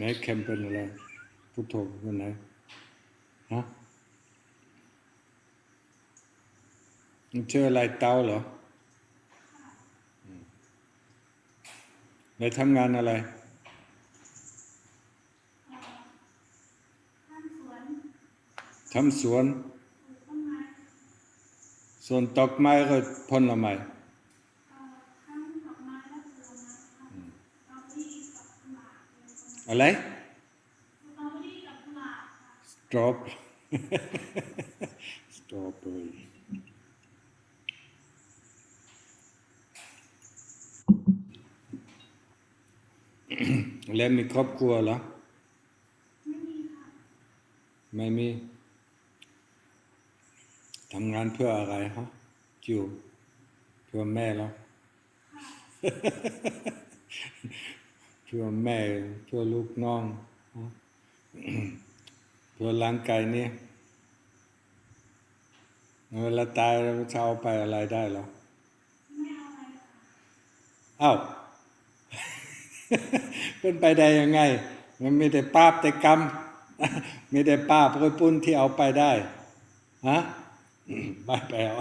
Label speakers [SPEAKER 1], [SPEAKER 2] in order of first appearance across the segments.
[SPEAKER 1] ไหนเข็มเป็นอะไรพุทโธเป็นไหนฮะมันเชื่ออะไรเตาเหรอไปทำงานอะไรทำสวนส่วนดอกไม้ก็ผลไม้อะไรสตรอเบอรี่แล้วมีครอบครัวเหรอไม่มีทำงานเพื่ออะไรฮะจิวเพื่อแม่เหรอเพื่อแม่เพื่อลูกน้องเพื่อร่างกายนี้เวลาตายเราจะเอาไปอะไรได้หรออ้าวเป็นไปได้ยังไงมันไม่ได้ปาปแต่กรรมไม่ได้ปาปโอยปุ้นที่เอาไปได้ฮะไม่ไปเอา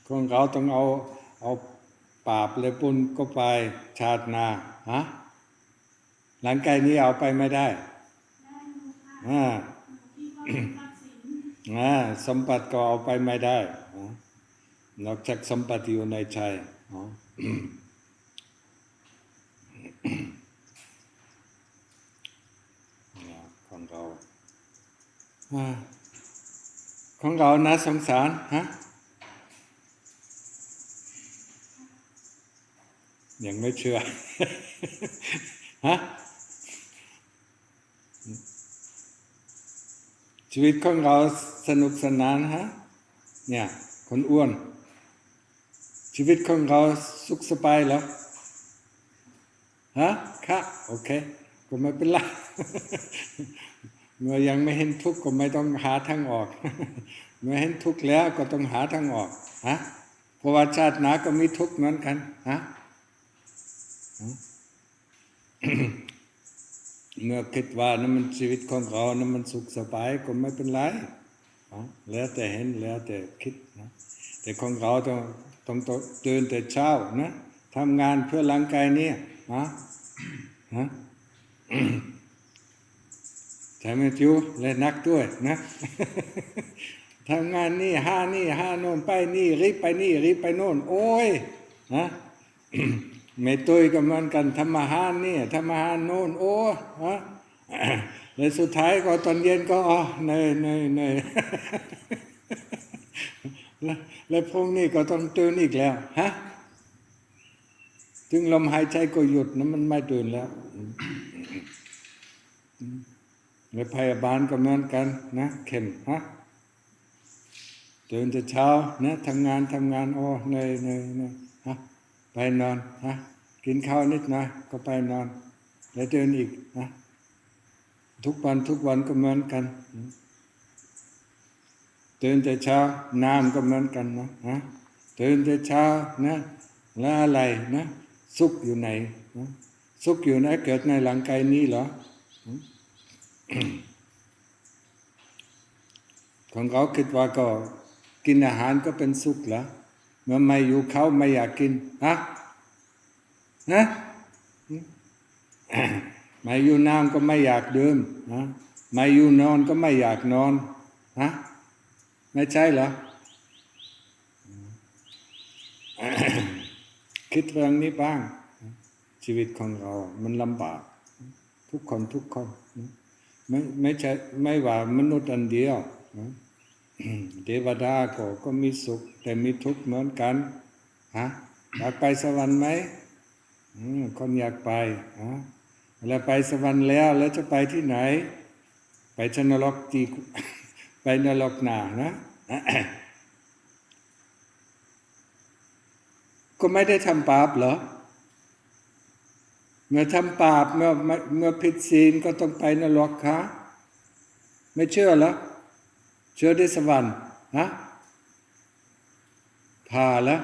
[SPEAKER 1] คนเขาต้องเอาปาปเลยปุ้นก็ไปชาติหน้าฮะหลังกายนี้เอาไปไม่ได้สมบัติก็เอาไปไม่ได้นอกจากสมบัติอยู่ในใจของเราน่าสงสารฮะยังไม่เชื่อฮะชีวิตของเราสนุกสนานฮะเนี่ยคนอ้วนชีวิตของเราสุขสบายเหรอฮะค่ะโอเคก็ไม่เป็นไรเมื่อยังไม่เห็นทุกข์ก็ไม่ต้องหาทางออกเมื่อเห็นทุกข์แล้วก็ต้องหาทางออกฮะเพราะว่าชาติหน้าก็มีทุกข์เหมือนกันฮะเมื่อคิดว่านั่นมันชีวิตของเรานั่นมันสุขสบายก็ไม่เป็นไรแล้วแต่เห็นแล้วแต่คิดนะแต่ของเราต้องตื่นแต่เช้านะทำงานเพื่อร่างกายนี้ใช่ไหมจิวและนักด้วยนะทำงานนี่ห้าโน่นไปนี่รีบไปนี่รีบไปโน่นโอ้ยนะไม่ตุยกับมันกันทำอาหารนี่ทำอาหารโน่นโอ้แล้วสุดท้ายก็ตอนเย็นก็เหนื่อยแล้วพรุ่งนี้ก็ต้องตื่นอีกแล้วฮะถึงลมหายใจก็หยุดนะมันไม่ตื่นแล้วแล้วพยาบาลก็เหมือนกันนะเข็มฮะตื่นแต่เช้านะทำงานเหนื่อยฮะไปนอนฮะกินข้าวนิดหน่อยก็ไปนอนแล้วตื่นอีกนะทุกวันก็เหมือนกันตื่นแต่เช้าน้ำก็เหมือนกันนะฮะตื่นแต่เช้านะแล้วอะไรนะสุขอยู่ไหนสุขอยู่ไหนเกิดในร่างกายนี้เหรอของเขาคิดว่าก็กินอาหารก็เป็นสุขเหรอเมื่อไม่อยู่เขาไม่อยากกินไม่อยู่น้ำก็ไม่อยากดื่มไม่อยู่นอนก็ไม่อยากนอนไม่ใช่เหรอคิดเรื่องนี้บ้างชีวิตของเรามันลำบากทุกคนไม่ใช่ไม่ว่ามนุษย์อันเดียวเทวดาก็มีสุขแต่มีทุกข์เหมือนกันอยากไปสวรรค์ไหมคนอยากไปแล้วไปสวรรค์แล้วจะไปที่ไหนไปนรกไปนรกหน้านะก็ไม่ได้ทำบาปเหรอเมื่อทำบาปเมื่อผิดศีลก็ต้องไปนรกค่ะไม่เชื่อเหรอเชื่อได้สวรรค์ผ่าแล้ว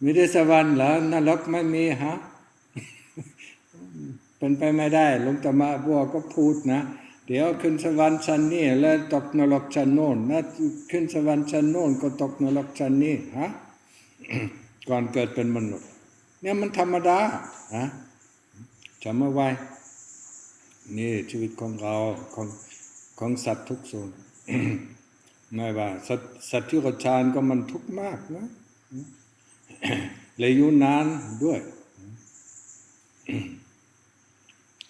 [SPEAKER 1] ไม่ได้สวรรค์เหรอนรกไม่มี เป็นไปไม่ได้หลวงตามาบัวก็พูดนะเดี๋ยวขึ้นสวรรค์ชั้นนี้แล้วตกนรกชั้นโน้นนะขึ้นสวรรค์ชั้นโน้นก็ตกนรกชั้นนี้ฮะ ก่อนเกิดเป็นมนุษย์เนี่ยมันธรรมดาฮะจำเอาไว้นี่ชีวิตของเราของสัตว์ทุกส่วน ไม่ว่าสัตว์ที่กฌานก็มันทุกข์มากนะเลยอยู่นานด้วย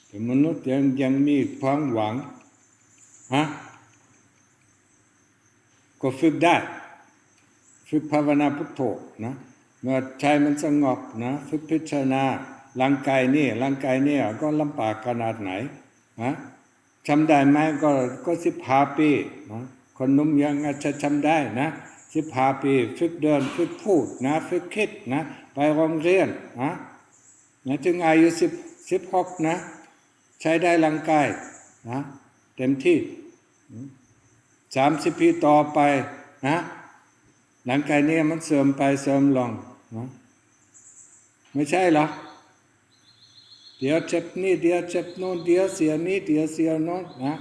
[SPEAKER 1] แต่มนุษย์ยังมีความหวังฮะก็ฝึกได้ฝึกภาวนาพุทโธนะเมื่อใจมันสงบนะฝึกพิจารณาร่างกายนี่ก็ลำบากขนาดไหนฮะจำได้ไหมก็15 ปีนะคนหนุ่มยังอาจจะจำได้นะ15 ปีฝึกเดินฝึกพูดนะฝึกคิดนะไปโรงเรียนนะถึงอายุ16นะใช้ได้ร่างกายนะเต็มที่30 ปีต่อไปนะร่างกายนี้มันเสื่อมไปเสื่อมลงนะไม่ใช่หรอเดี๋ยวเจ็บนี่เดี๋ยวเจ็บโน่นเดี๋ยวเสียนี่เดี๋ยวเสียโน่นนะ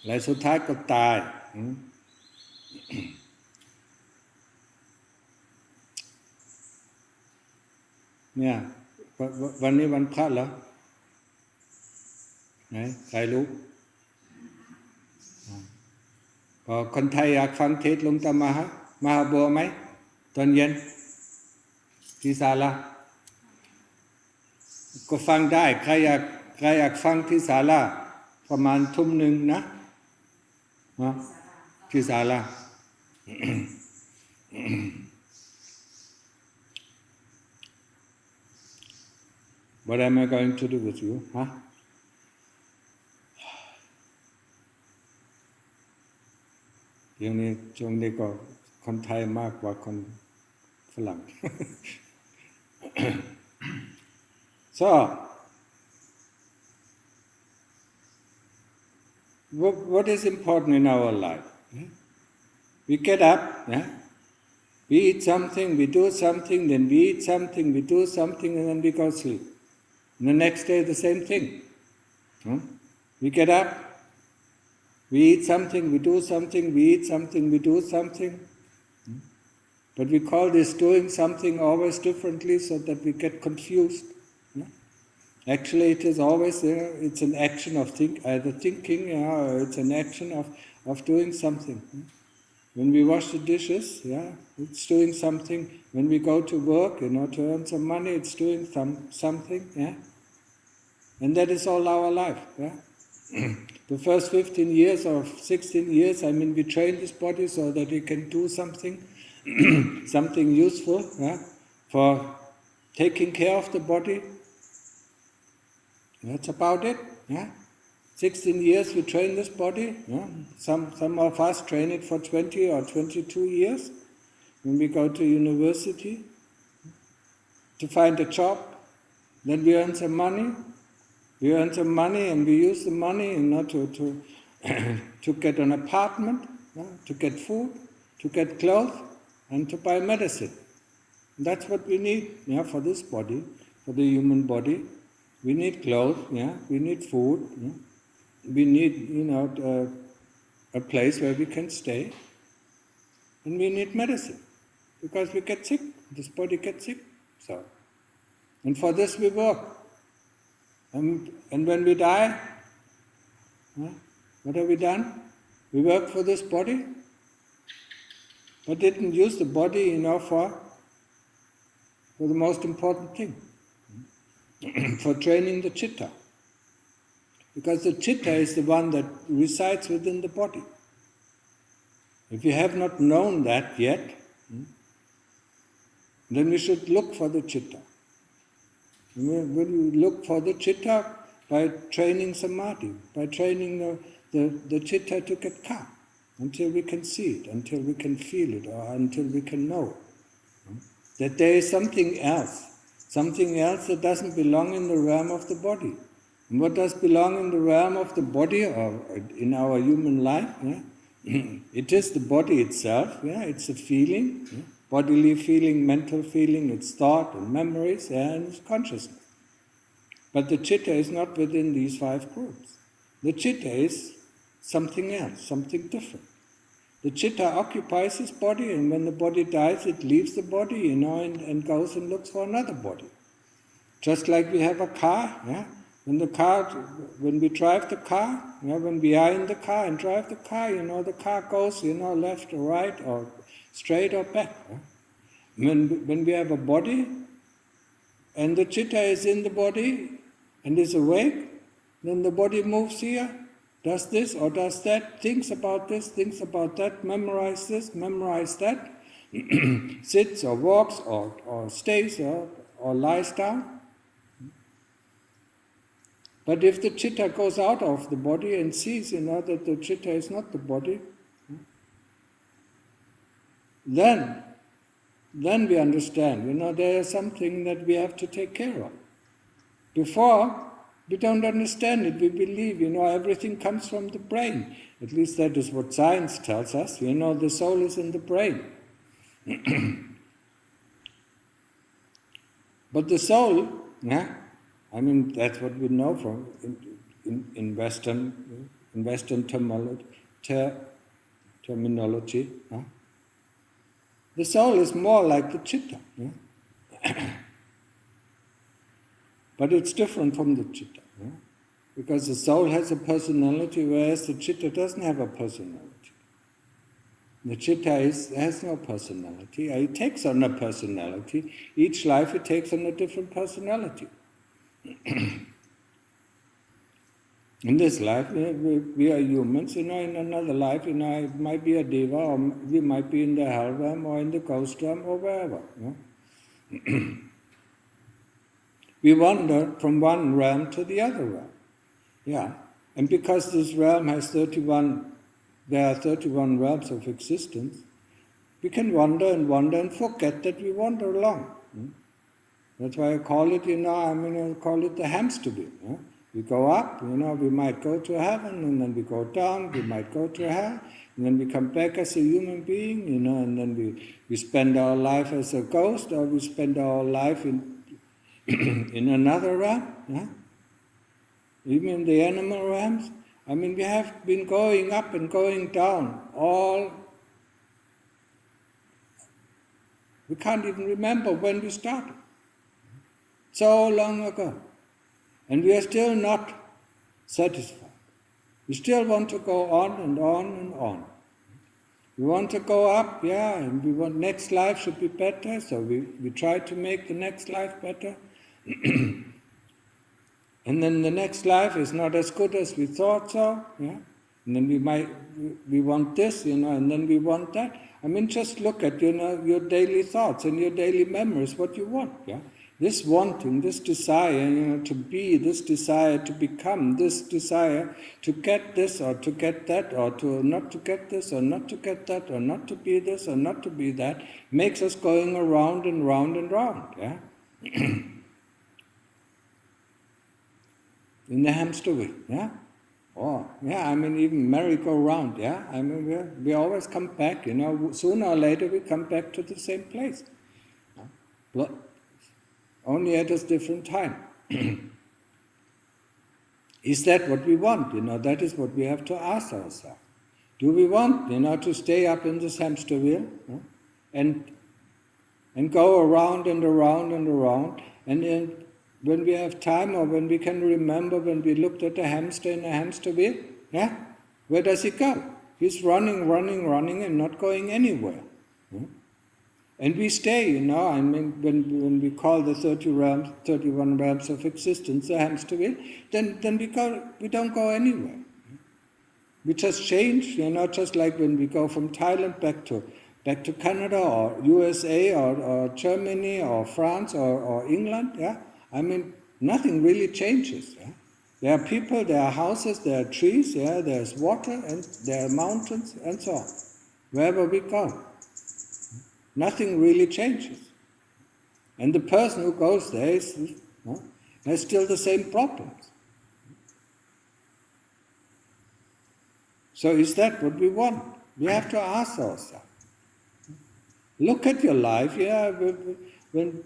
[SPEAKER 1] และสุดท้ายก็ตายเนี่ยวันนี้วันพระเหรอไหนใครรู้ก็คนไทยอยากฟังเทศน์หลวงตามหาบัวไหมตอนเย็นที่ศาลาก็ฟังได้ใครอยากฟังที่ศาลาประมาณทุ่มหนึ่งนะที่ศาลา What am I going to do with you? Huh? อย่างนี้ช่วงนี้ก็คนไทยมากกว่าคนฝรั่ง So what is important in our life? We get up, we eat something, we do something, then we eat something, we do something, and then we go sleep. And the next day the same thing. We get up, we eat something, we do something, we eat something, we do something. But we call this doing something always differently so that we get confused. Actually, it is always it's an action of either thinking, or it's an action of doing something. When we wash the dishes, it's doing something. When we go to work, to earn some money, it's doing something. And that is all our life. The first 15 years or 16 years, we train this body so that it can do something, something useful for taking care of the body. That's about it. 16 years we train this body. Some of us train it for 20 or 22 years. When we go to university to find a job, then we earn some money. We earn some money and we use the money to get an apartment, to get food, to get clothes, and to buy medicine. That's what we need for this body, for the human body. We need clothes, we need food, we need a place where we can stay, and we need medicine because we get sick. This body gets sick, and for this we work. And when we die, what have we done? We work for this body, but didn't use the body, for the most important thing. For training the citta. Because the citta is the one that resides within the body. If you have not known that yet, then we should look for the citta. We look for the citta by training samadhi, by training the citta to get calm, until we can see it, until we can feel it, or until we can know that there is something else that doesn't belong in the realm of the body. And what does belong in the realm of the body, or in our human life? It is the body itself, it's a feeling. bodily feeling, mental feeling, it's thought and memories, and it's consciousness. But the citta is not within these 5 groups. The citta is something else, something different. The citta occupies his body, and when the body dies, it leaves the body, and goes and looks for another body. Just like we have a car, yeah? When we drive the car, yeah, when we are in the car and drive the car, the car goes, left or right or straight or back. Yeah? When we have a body, and the citta is in the body and is awake, then the body moves here, does this or does that, thinks about this, thinks about that, memorize this, memorize that, sits or walks or stays or lies down. But if the citta goes out of the body and sees, that the citta is not the body, then we understand, there is something that we have to take care of. Before, we don't understand it. We believe, everything comes from the brain. At least that is what science tells us. The soul is in the brain. But the soul, that's what we know from in Western terminology. The soul is more like the citta. But it's different from the citta. Because the soul has a personality, whereas the citta doesn't have a personality. The citta has no personality. It takes on a personality. Each life it takes on a different personality. In this life, we are humans. In another life, it might be a deva, or we might be in the hell realm, or in the ghost realm, or wherever. We wander from one realm to the other realm. Yeah, and because this realm has there are 31 realms of existence, we can wander and forget that we wander along. That's why I call it, I call it the hamster wheel. We go up, we might go to heaven, and then we go down, we might go to hell, and then we come back as a human being, and then we spend our life as a ghost, or we spend our life in another realm. Even in the animal realms. We have been going up and going down, we can't even remember when we started. So long ago. And we are still not satisfied. We still want to go on and on and on. We want to go up, and we want next life should be better, so we try to make the next life better. And then the next life is not as good as we thought so, And then we want this, and then we want that. Just look at, your daily thoughts and your daily memories, what you want, This wanting, this desire, to be, this desire to become, this desire to get this or to get that, or to not to get this or not to get that, or not to be this or not to be that, makes us going around and round and round, In the hamster wheel, even merry-go-round, we always come back, sooner or later we come back to the same place. Only at a different time. Is that what we want? That is what we have to ask ourselves. Do we want, to stay up in this hamster wheel and go around and around and around, and then when we have time, or when we can remember when we looked at a hamster in a hamster wheel, where does he go? He's running and not going anywhere. And we stay, when we call the 31 realms of existence a hamster wheel, then we don't go anywhere. We just change, just like when we go from Thailand back to Canada or USA or Germany or France or England, nothing really changes. There are people, there are houses, there are trees, there's water, and there are mountains, and so on. Wherever we go. Nothing really changes. And the person who goes there has still the same problems. So is that what we want? We have to ask ourselves. Look at your life, yeah, when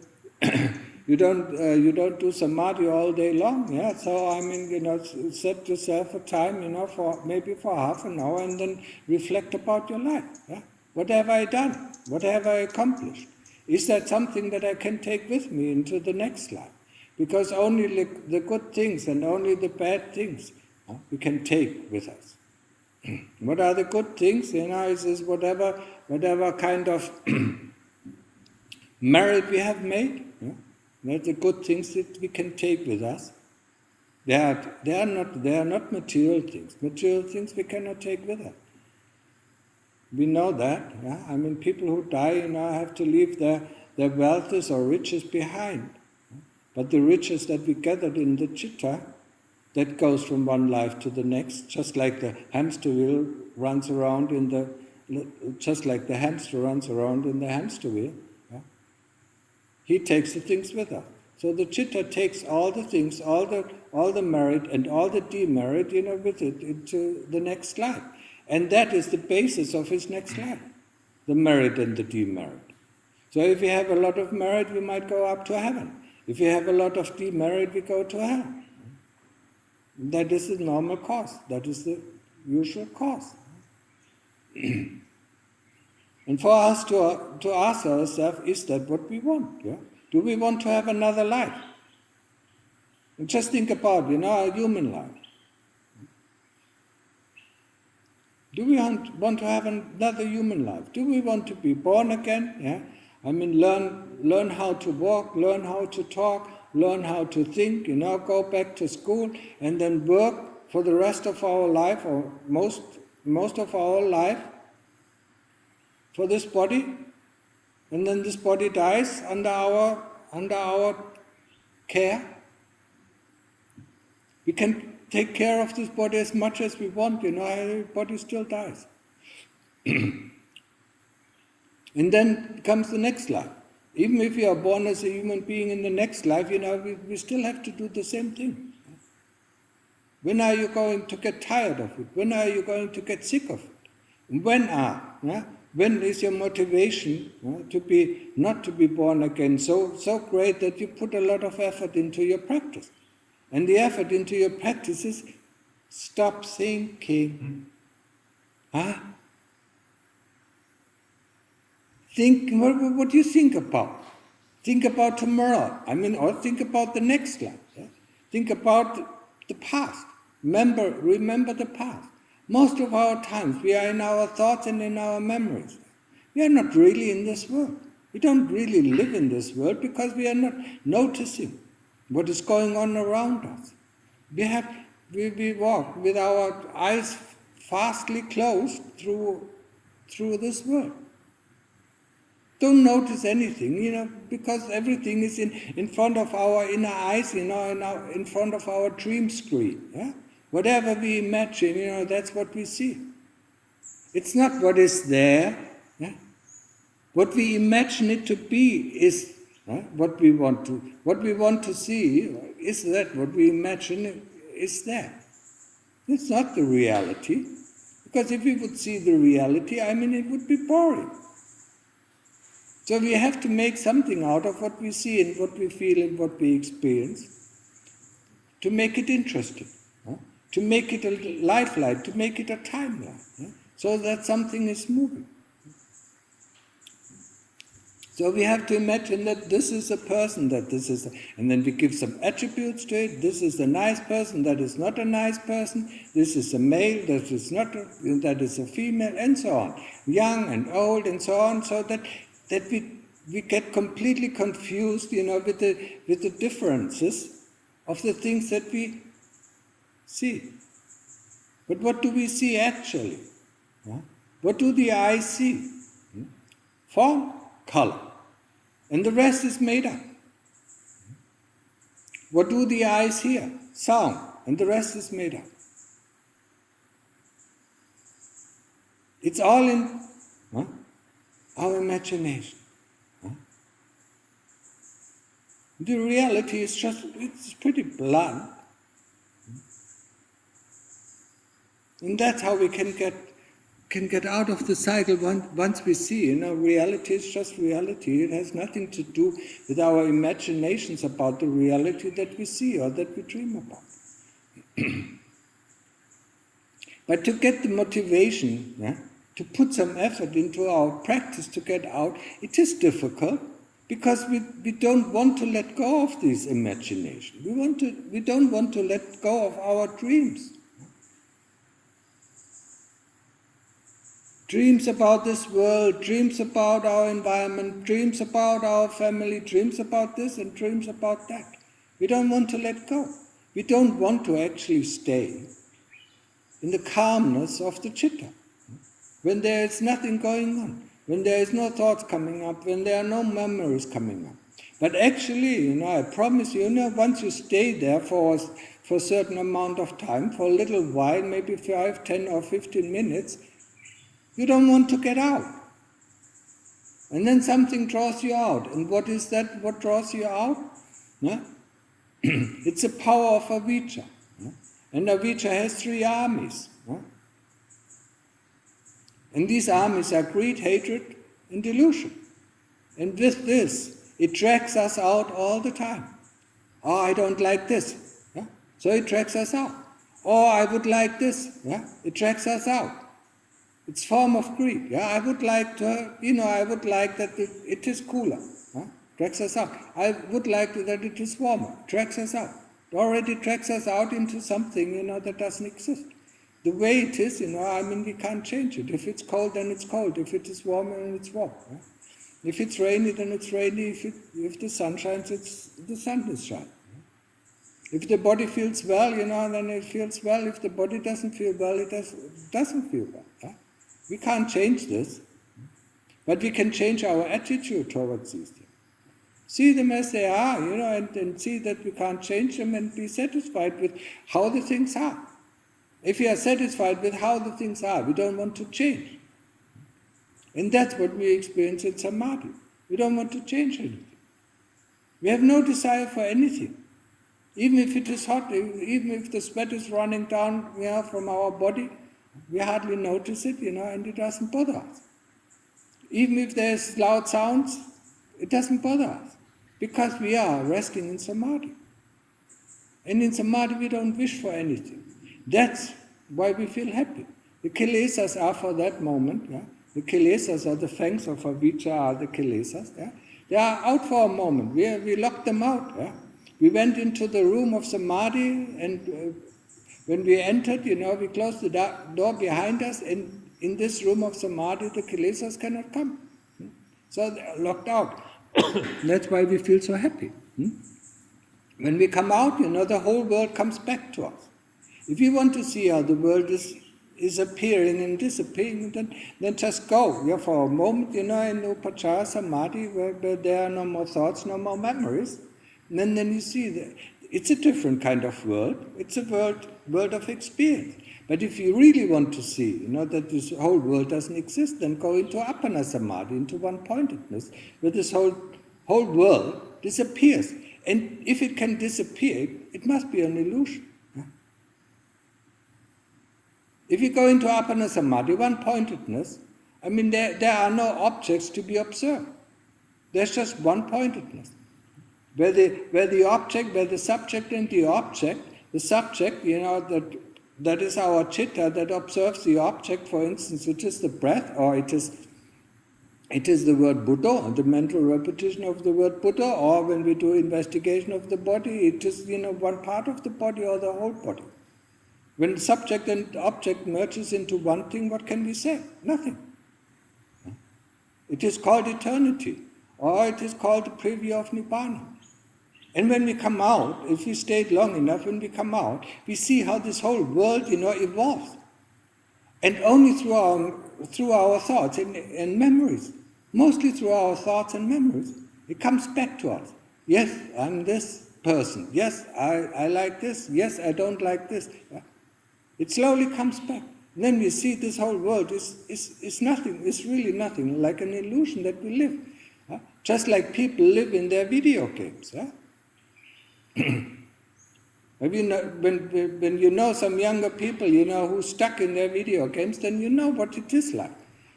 [SPEAKER 1] you don't do samadhi all day long, yeah. So I mean, set yourself a time, for maybe for half an hour, and then reflect about your life. Yeah? What have I done? What have I accomplished? Is that something that I can take with me into the next life? Because only the good things and only the bad things we can take with us. What are the good things? Is whatever kind of merit we have made. That's the good things that we can take with us. They are not material things. Material things we cannot take with us. We know that. Yeah? I mean, people who die, have to leave their wealth or riches behind. But the riches that we gathered in the citta, that goes from one life to the next, just like the hamster wheel runs around in the hamster wheel. Yeah? He takes the things with us. So the citta takes all the things, all the merit and all the demerit, with it into the next life. And that is the basis of his next life, the merit and the demerit. So if we have a lot of merit, we might go up to heaven. If we have a lot of demerit, we go to hell. That is the normal course. That is the usual course. And for us to ask ourselves, is that what we want? Yeah? Do we want to have another life? And just think about, our human life. Do we want to have another human life? Do we want to be born again? Yeah? I mean, learn how to walk, learn how to talk, learn how to think, go back to school, and then work for the rest of our life, or most of our life, for this body, and then this body dies under our care. We can take care of this body as much as we want, the body still dies. And then comes the next life. Even if you are born as a human being in the next life, we still have to do the same thing. When are you going to get tired of it? When are you going to get sick of it? When is your motivation not to be born again so great that you put a lot of effort into your practice? And the effort into your practice is stop thinking. Think, what do you think about? Think about tomorrow. Or think about the next life. Yeah? Think about the past. Remember the past. Most of our times we are in our thoughts and in our memories. We are not really in this world. We don't really live in this world because we are not noticing what is going on around us. We walk with our eyes fastly closed through this world. Don't notice anything, because everything is in front of our inner eyes, in front of our dream screen. Yeah? Whatever we imagine, that's what we see. It's not what is there. Yeah? What we imagine it to be is what we want to see. Is that what we imagine is there? It's not the reality. Because if we would see the reality, it would be boring. So we have to make something out of what we see and what we feel and what we experience to make it interesting, to make it a lifeline, to make it a timeline, so that something is moving. So we have to imagine that this is a person, and then we give some attributes to it. This is a nice person, that is not a nice person. This is a male, that is a female, and so on. Young and old, and so on, so that we get completely confused, with the differences of the things that we see. But what do we see actually? What do the eyes see? Form, color, and the rest is made up. What do the eyes hear? Sound, and the rest is made up. It's all in our imagination. The reality is it's pretty blunt. And that's how we can can get out of the cycle once we see, reality is just reality. It has nothing to do with our imaginations about the reality that we see or that we dream about. But to get the motivation, to put some effort into our practice to get out, it is difficult because we don't want to let go of these imaginations. We don't want to let go of our dreams. Dreams about this world, dreams about our environment, dreams about our family, dreams about this and dreams about that. We don't want to let go. We don't want to actually stay in the calmness of the citta, when there is nothing going on, when there is no thoughts coming up, when there are no memories coming up. But actually, I promise you, once you stay there for a certain amount of time, for a little while, maybe 5, 10 or 15 minutes, you don't want to get out. And then something draws you out. And what is that? What draws you out? It's the power of avijja. And avijja has 3 armies. And these armies are greed, hatred, and delusion. And with this, it drags us out all the time. Oh, I don't like this. So it drags us out. Oh, I would like this. It drags us out. It's form of greed. I would like to, I would like that it is cooler. Drags us out. I would like that it is warmer. Drags us out. It already drags us out into something, that doesn't exist. The way it is, we can't change it. If it's cold, then it's cold. If it is warm, then it's warm. If it's rainy, then it's rainy. If the sun shines, the sun is shining. If the body feels well, then it feels well. If the body doesn't feel well, it doesn't feel well. We can't change this, but we can change our attitude towards these things. See them as they are, and see that we can't change them and be satisfied with how the things are. If we are satisfied with how the things are, we don't want to change. And that's what we experience in samadhi. We don't want to change anything. We have no desire for anything. Even if it is hot, even if the sweat is running down from our body, we hardly notice it, and it doesn't bother us. Even if there's loud sounds, it doesn't bother us, because we are resting in samadhi. And in samadhi we don't wish for anything. That's why we feel happy. The kilesas are for that moment. The kilesas are the fangs of avijja, are the kilesas. They are out for a moment. We locked them out. We went into the room of samadhi, and when we entered, we closed the door behind us, and in this room of samadhi, the kilesas cannot come. So they are locked out. That's why we feel so happy. When we come out, the whole world comes back to us. If you want to see how the world is appearing and disappearing, then just go for a moment, in upachara samadhi, where there are no more thoughts, no more memories. And then you see that it's a different kind of world. It's a world of experience. But if you really want to see, that this whole world doesn't exist, then go into appana samadhi, into one-pointedness, where this whole world disappears. And if it can disappear, it must be an illusion. If you go into appana samadhi, one-pointedness, there are no objects to be observed. There's just one-pointedness. Where the subject and the object, the subject, that is our citta that observes the object, for instance, which is the breath, or it is the word Buddha, the mental repetition of the word Buddha, or when we do investigation of the body, it is, one part of the body or the whole body. When subject and object merges into one thing, what can we say? Nothing. It is called eternity, or it is called the preview of Nibbana. And when we come out, if we stayed long enough, when we come out, we see how this whole world, evolves. And only through our thoughts and memories, mostly through our thoughts and memories, it comes back to us. Yes, I'm this person. Yes, I like this. Yes, I don't like this. It slowly comes back. And then we see this whole world is nothing, it's really nothing, like an illusion that we live. Just like people live in their video games. Have you know, when you know some younger people, who's stuck in their video games, then you know what it is like.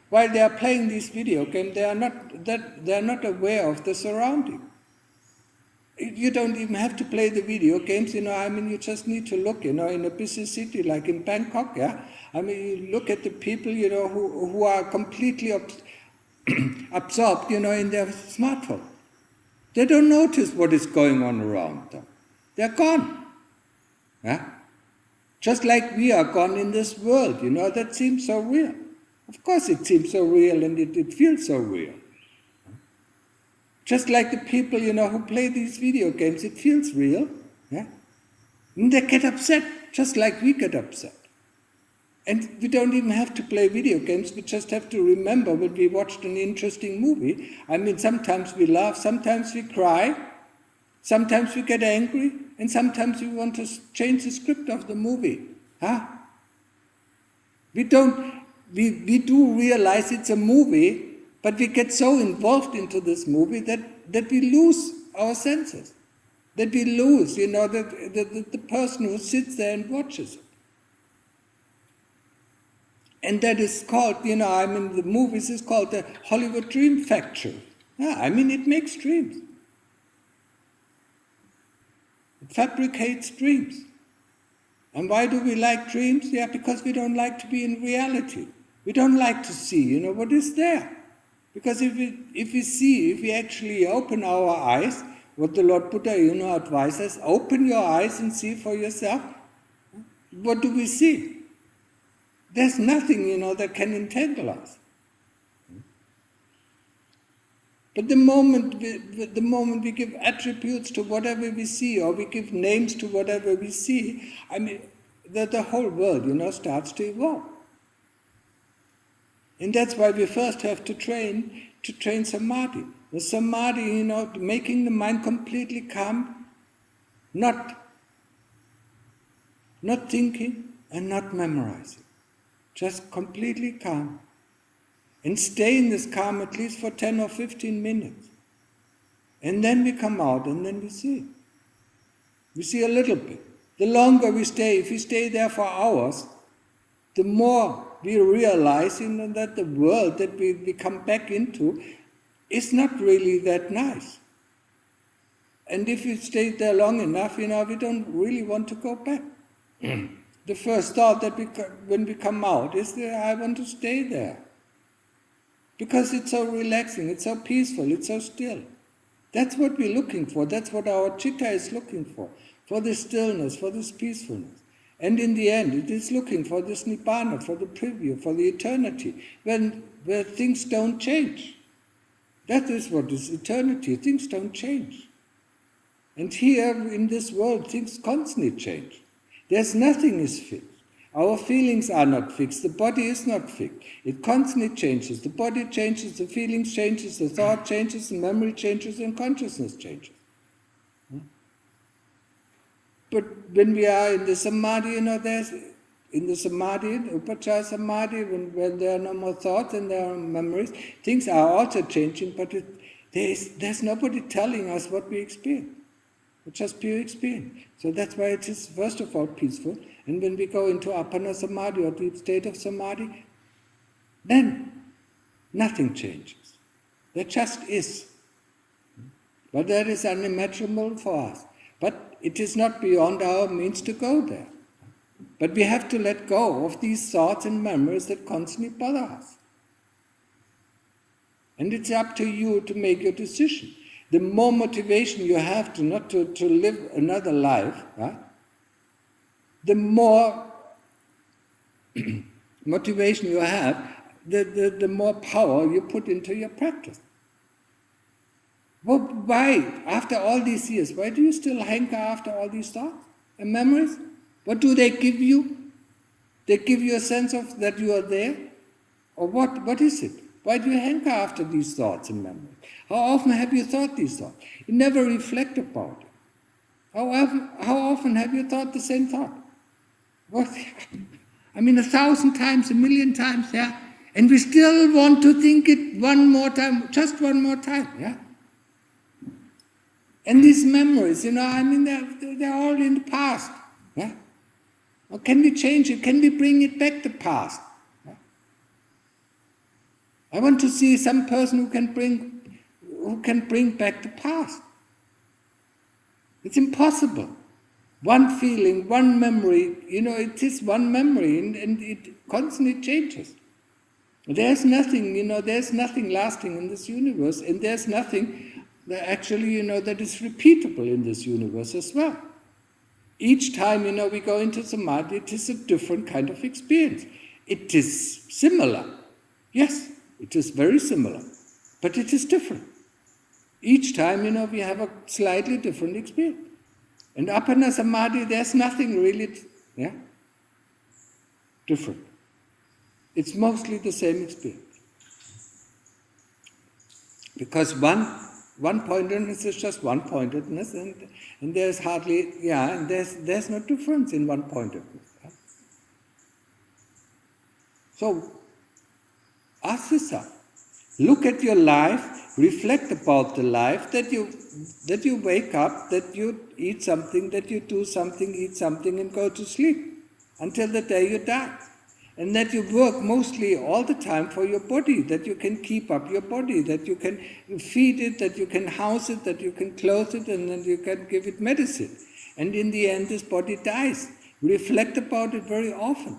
[SPEAKER 1] While they are playing these video games, they are not aware of the surrounding. You don't even have to play the video games, you just need to look, in a busy city like in Bangkok, you look at the people, who are completely absorbed, in their smartphone. They don't notice what is going on around them. They're gone. Just like we are gone in this world, that seems so real. Of course it seems so real and it feels so real. Just like the people, who play these video games, it feels real. And they get upset, just like we get upset. And we don't even have to play video games, we just have to remember when we watched an interesting movie. Sometimes we laugh, sometimes we cry, sometimes we get angry, and sometimes we want to change the script of the movie. We do realize it's a movie, but we get so involved into this movie that we lose our senses. That we lose, the person who sits there and watches it. And that is called, the movies is called the Hollywood Dream Factory. It makes dreams. It fabricates dreams. And why do we like dreams? Because we don't like to be in reality. We don't like to see, what is there. Because if we actually open our eyes, what the Lord Buddha, advises, open your eyes and see for yourself. What do we see? There's nothing, that can entangle us. But the moment we give attributes to whatever we see, or we give names to whatever we see, the whole world, starts to evolve. And that's why we first have to train samadhi. The samadhi, making the mind completely calm, not thinking and not memorizing. Just completely calm. And stay in this calm at least for 10 or 15 minutes. And then we come out and then we see. We see a little bit. The longer we stay, if we stay there for hours, the more we realize that the world that we come back into is not really that nice. And if we stay there long enough, we don't really want to go back. The first thought that when we come out is that I want to stay there. Because it's so relaxing, it's so peaceful, it's so still. That's what we're looking for. That's what our citta is looking for this stillness, for this peacefulness. And in the end, it is looking for this nibbana, for the preview, for the eternity, where things don't change. That is what is eternity. Things don't change. And here in this world, things constantly change. There's nothing is fixed. Our feelings are not fixed. The body is not fixed. It constantly changes. The body changes, the feelings changes, the thought changes, the memory changes, and consciousness changes. But when we are in the samadhi, there's in the samadhi, upachara samadhi, when there are no more thoughts and there are memories, things are also changing, but there's nobody telling us what we experience. It's just pure experience. So that's why it is first of all peaceful. And when we go into appana samadhi or deep state of samadhi, then nothing changes. There just is. But that is unimaginable for us. But it is not beyond our means to go there. But we have to let go of these thoughts and memories that constantly bother us. And it's up to you to make your decision. The more motivation you have to not to live another life, the more motivation you have, the more power you put into your practice. Well, why, after all these years, why do you still hanker after all these thoughts and memories? What do they give you? They give you a sense of that you are there? Or what is it? Why do you hanker after these thoughts and memories? How often have you thought these thoughts? You never reflect about it. How often have you thought the same thought? What? 1,000 times, 1,000,000 times, and we still want to think it one more time, just one more time, And these memories, they're all in the past. Yeah? Or can we change it? Can we bring it back the past? Yeah? I want to see some person who can bring back the past. It's impossible. One feeling, one memory, it is one memory, and it constantly changes. There's nothing, there's nothing lasting in this universe, and there's nothing that actually, that is repeatable in this universe as well. Each time, we go into samadhi, it is a different kind of experience. It is similar. Yes, it is very similar, but it is different. Each time, we have a slightly different experience. And Appana Samadhi, there's nothing really different. It's mostly the same experience. Because one-pointedness is just one-pointedness, and there's hardly, and there's no difference in one-pointedness. Yeah? So, ask yourself, look at your life, reflect about the life, that you wake up, that you eat something, that you do something, eat something, and go to sleep until the day you die. And that you work mostly all the time for your body, that you can keep up your body, that you can feed it, that you can house it, that you can clothe it, and then you can give it medicine. And in the end, this body dies. Reflect about it very often,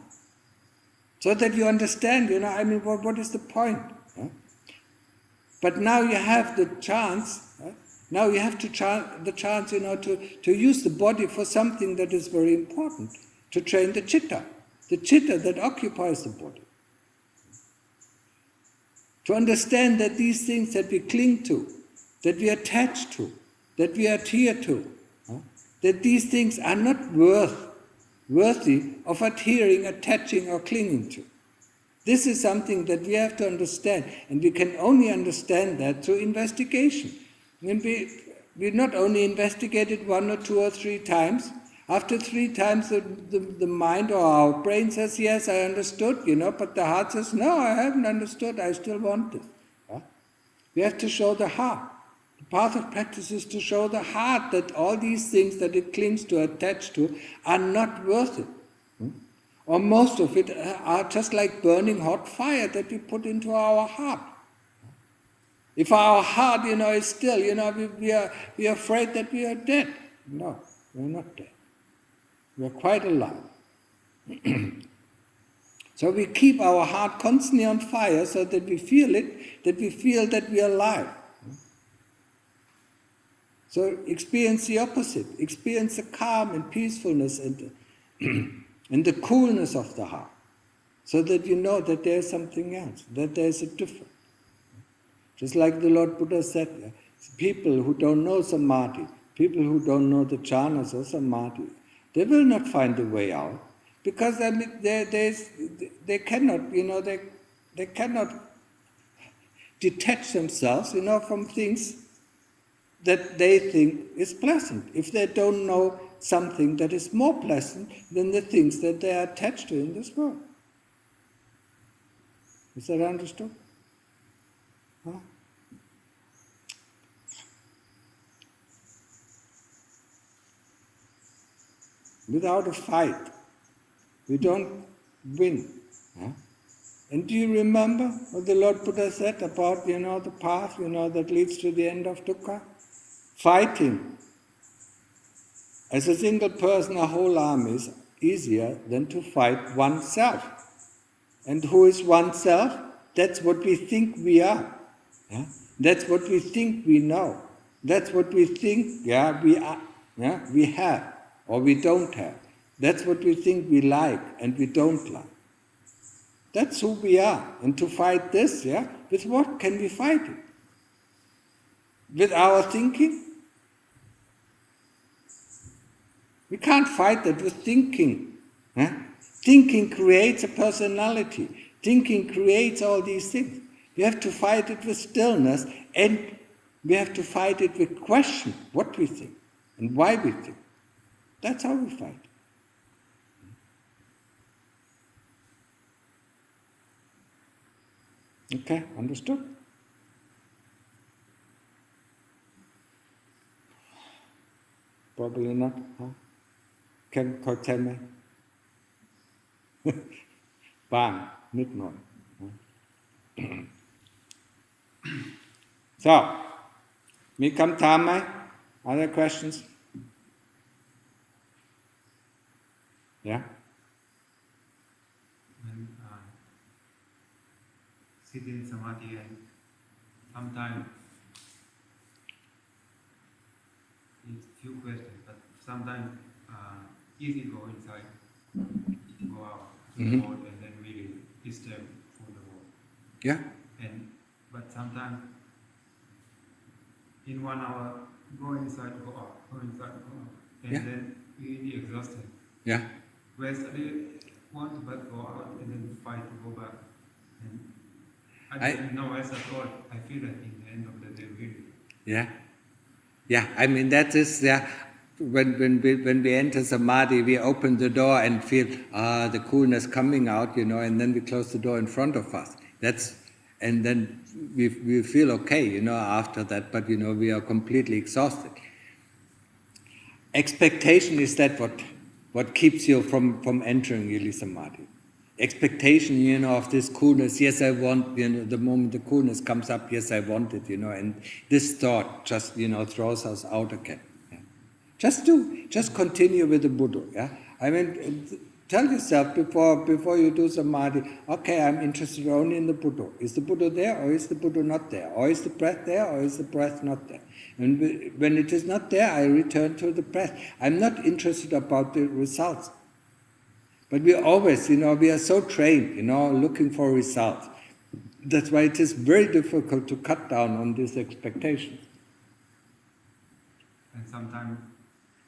[SPEAKER 1] so that you understand, what is the point? Huh? But now you have the chance, now you have the chance, to use the body for something that is very important, to train the citta. The citta that occupies the body. To understand that these things that we cling to, that we attach to, that we adhere to, that these things are not worthy of adhering, attaching, or clinging to. This is something that we have to understand, and we can only understand that through investigation. When we not only investigate it 1 or 2 or 3 times, after 3 times the mind or our brain says, yes, I understood, but the heart says, no, I haven't understood, I still want this. Huh? We have to show the heart. The path of practice is to show the heart that all these things that it clings to, attached to, are not worth it. Or most of it are just like burning hot fire that we put into our heart. If our heart, is still, we are afraid that we are dead. No, we are not dead. We are quite alive. So we keep our heart constantly on fire so that we feel it, that we feel that we are alive. So experience the opposite. Experience the calm and peacefulness and the coolness of the heart, so that you know that there is something else, that there is a difference. Just like the Lord Buddha said, people who don't know samadhi, people who don't know the jhanas or samadhi, they will not find a way out, because they cannot, they cannot detach themselves, from things that they think is pleasant. If they don't know something that is more pleasant than the things that they are attached to in this world. Is that understood? Huh? Without a fight, we don't win. Huh? And do you remember what the Lord Buddha said about, the path, that leads to the end of dukkha? Fighting as a single person, a whole army, is easier than to fight oneself. And who is oneself? That's what we think we are. Yeah? That's what we think we know. That's what we think we are. Yeah? We have or we don't have. That's what we think we like and we don't like. That's who we are. And to fight this, with what can we fight it? With our thinking? We can't fight that with thinking. Huh? Thinking creates a personality. Thinking creates all these things. We have to fight it with stillness, and we have to fight it with question, what we think and why we think. That's how we fight. Okay, understood? Probably not. Huh? เข้าใจไหม บ้างนิดหน่อย So มีคำถามไหม Other questions? Yeah?
[SPEAKER 2] When sit in samadhi and sometimes it's few questions, but sometimes easy go inside, go out to the world and then really disturb from the world.
[SPEAKER 1] Yeah?
[SPEAKER 2] But sometimes in 1 hour go inside, go out, go inside, go out, and then really exhausted.
[SPEAKER 1] Yeah?
[SPEAKER 2] Where study want to but go out and then fight to go back. And I don't know as a thought, I feel that in the end of the day really.
[SPEAKER 1] Yeah? Yeah, I mean that is, when we enter samadhi, we open the door and feel the coolness coming out, and then we close the door in front of us. And then we feel okay, after that, but we are completely exhausted. Expectation is that what keeps you from entering really samadhi. Expectation, of this coolness. Yes, I want, the moment the coolness comes up, yes, I want it, and this thought just, throws us out again. Yeah. Just continue with the Buddha. Yeah, I mean, tell yourself before you do samadhi, okay, I'm interested only in the Buddha. Is the Buddha there, or is the Buddha not there? Or is the breath there, or is the breath not there? And when it is not there, I return to the breath. I'm not interested about the results. But we always, we are so trained, looking for results. That's why it is very difficult to cut down on these expectations.
[SPEAKER 2] And sometimes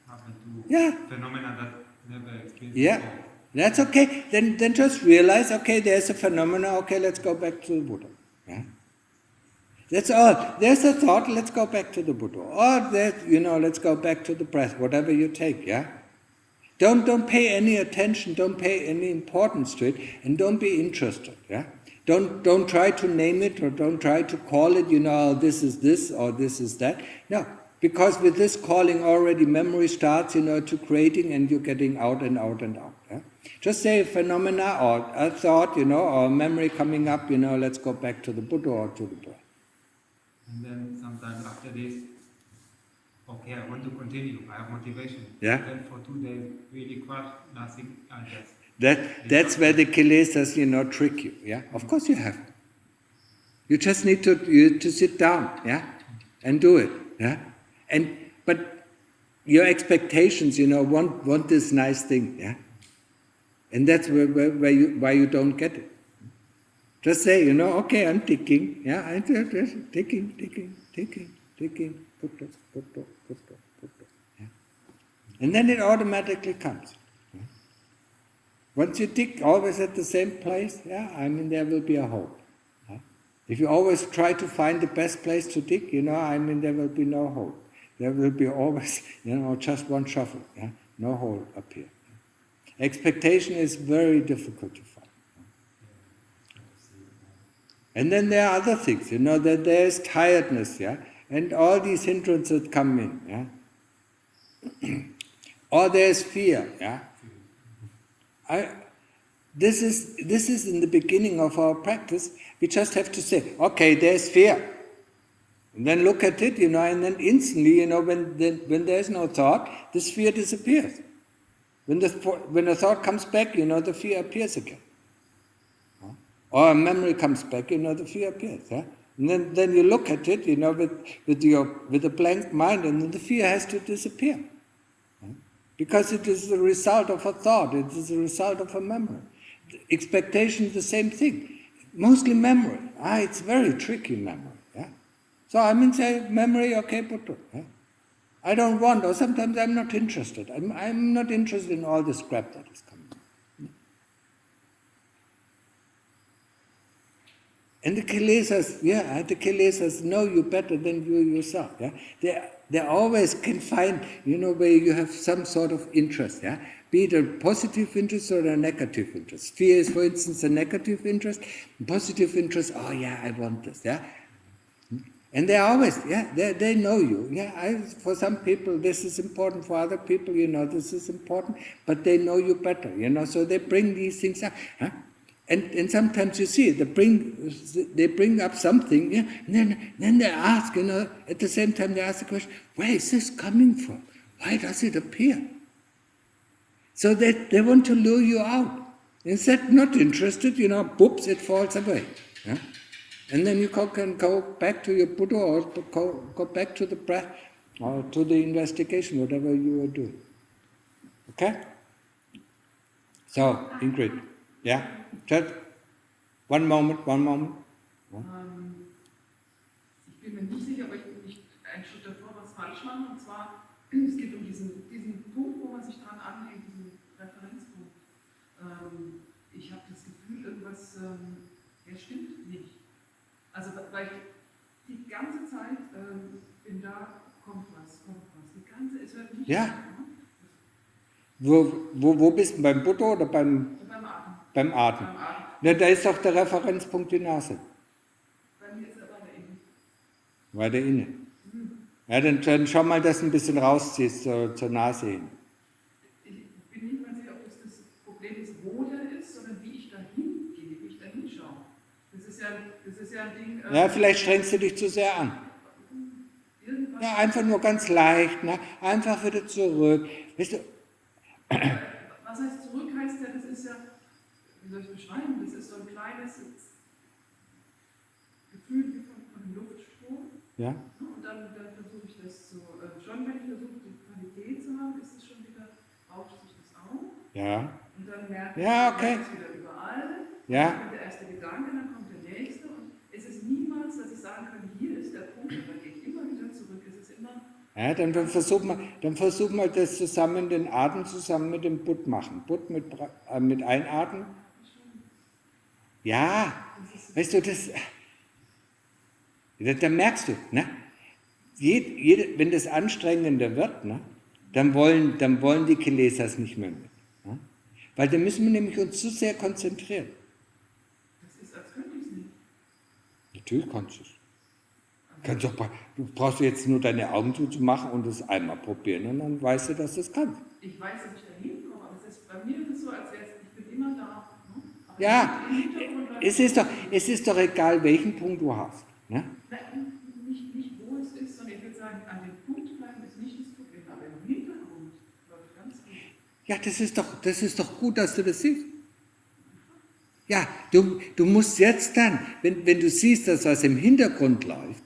[SPEAKER 2] happen to phenomena that never experienced before.
[SPEAKER 1] That's okay. Then just realize, okay, there's a phenomena, okay, let's go back to the Buddha. Yeah? That's all. There's a thought, let's go back to the Buddha. Or let's go back to the breath, whatever you take, yeah? Don't pay any attention, don't pay any importance to it, and don't be interested. Yeah, don't try to name it or don't try to call it. This is this or this is that. No, because with this calling already memory starts. To creating and you're getting out and out and out. Yeah? Just say a phenomena or a thought. Or a memory coming up. Let's go back to the Buddha or to the breath.
[SPEAKER 2] And then sometimes after this. Okay, I want to continue. I have motivation.
[SPEAKER 1] Yeah.
[SPEAKER 2] Then for 2 days, really crush, nothing. I just.
[SPEAKER 1] That's where the kilesas, trick you. Yeah. Of course you have. You just need to sit down. Yeah, and do it. Yeah. But your expectations, want this nice thing. Yeah. And that's why you don't get it. Just say, okay, I'm ticking. Yeah, I'm just ticking. Putto. Yeah. And then it automatically comes. Yeah. Once you tick always at the same place, there will be a hope. Yeah. If you always try to find the best place to tick, there will be no hope. There will be always, just one shuffle. Yeah. No hole up here. Yeah. Expectation is very difficult to find. And then there are other things, that there is tiredness, and all these hindrances come in, or there is fear, This is in the beginning of our practice. We just have to say, okay, there is fear, and then look at it, and then instantly, when there is no thought, this fear disappears. When the thought comes back, the fear appears again. Or a memory comes back, the fear appears. Yeah? And then you look at it, with a blank mind, and then the fear has to disappear. Yeah? Because it is the result of a thought, it is the result of a memory. Expectation is the same thing. Mostly memory. It's very tricky memory. Yeah? So say memory, okay, Buddha. Yeah? I don't want, or sometimes I'm not interested. I'm not interested in all this crap that is coming. And the kilesas know you better than you yourself. Yeah? They always can find, where you have some sort of interest. Yeah? Be it a positive interest or a negative interest. Fear is, for instance, a negative interest. Positive interest, I want this. Yeah? And they always, they know you. For some people this is important, for other people, this is important, but they know you better, so they bring these things up. Huh? And sometimes you see, they bring up something, and then they ask, at the same time they ask the question, where is this coming from? Why does it appear? So they want to lure you out. Instead, not interested, boops, it falls away. Yeah? And then you can go back to your Buddha or go back to the breath or to the investigation, whatever you are doing. Okay? So, Ingrid, just one moment.
[SPEAKER 3] Ich bin mir nicht sicher, ob ich einen Schritt davor was falsch mache. Und zwar, es geht um diesen Punkt, wo man sich dran anhängt, diesen Referenzpunkt. Ich habe das Gefühl, irgendwas stimmt nicht. Also, weil ich die ganze Zeit bin da, kommt was. Es hört nicht auf.
[SPEAKER 1] Wo bist du? Beim Buddha oder beim Atem? Beim Atem. Ja, da ist doch der Referenzpunkt die Nase.
[SPEAKER 3] Bei mir ist er weiter innen.
[SPEAKER 1] Weiter innen. Ja, dann schau mal, dass du ein bisschen rausziehst zur Nase hin.
[SPEAKER 3] Ich bin nicht mal sicher, ob das Problem ist, wo der ist, sondern wie ich da hingehe, wie ich da hinschaue. Das ist ja ein Ding...
[SPEAKER 1] Ja, vielleicht strengst du dich zu sehr an. Ja, einfach nur ganz leicht, einfach wieder zurück. Weißt du,
[SPEAKER 3] was heißt zurück, heißt ja, das ist ja, wie soll ich es beschreiben, das ist so ein kleines Gefühl wie von einem Luftstrom.
[SPEAKER 1] Ja.
[SPEAKER 3] Und dann versuche ich das so, schon wenn ich versuche, die Qualität zu haben, ist es schon wieder, rauscht sich das auf.
[SPEAKER 1] Ja.
[SPEAKER 3] Und dann merke ich,
[SPEAKER 1] okay.
[SPEAKER 3] es wieder überall.
[SPEAKER 1] Ja.
[SPEAKER 3] Dann kommt der erste Gedanke, dann kommt der nächste. Und es ist niemals, dass ich sagen kann, hier ist der Punkt, und dann gehe ich immer wieder zurück. Es ist immer...
[SPEAKER 1] Ja, dann versuch mal das zusammen, den Atem zusammen mit dem Butt machen. Butt mit Einatmen. Ja, weißt du, da merkst du, wenn das anstrengender wird, dann wollen die kilesas nicht mehr mit. Weil da müssen wir nämlich uns zu sehr konzentrieren.
[SPEAKER 3] Das ist, als könnte ich es nicht.
[SPEAKER 1] Natürlich kannst du es. Du brauchst jetzt nur deine Augen zuzumachen und es einmal probieren und dann weißt du, dass du es kannst.
[SPEAKER 3] Ich weiß, dass ich da hinkomme, aber bei mir ist es so, als wäre ich bin immer da. Aber
[SPEAKER 1] ja, es ist doch egal, welchen Punkt du hast. Ne?
[SPEAKER 3] Nein, nicht wo es ist, sondern ich würde sagen, an dem Punkt bleiben ist nicht das Problem, aber im Hintergrund läuft ganz gut.
[SPEAKER 1] Ja, das ist doch gut, dass du das siehst. Ja, du musst jetzt dann, wenn du siehst, dass was im Hintergrund läuft,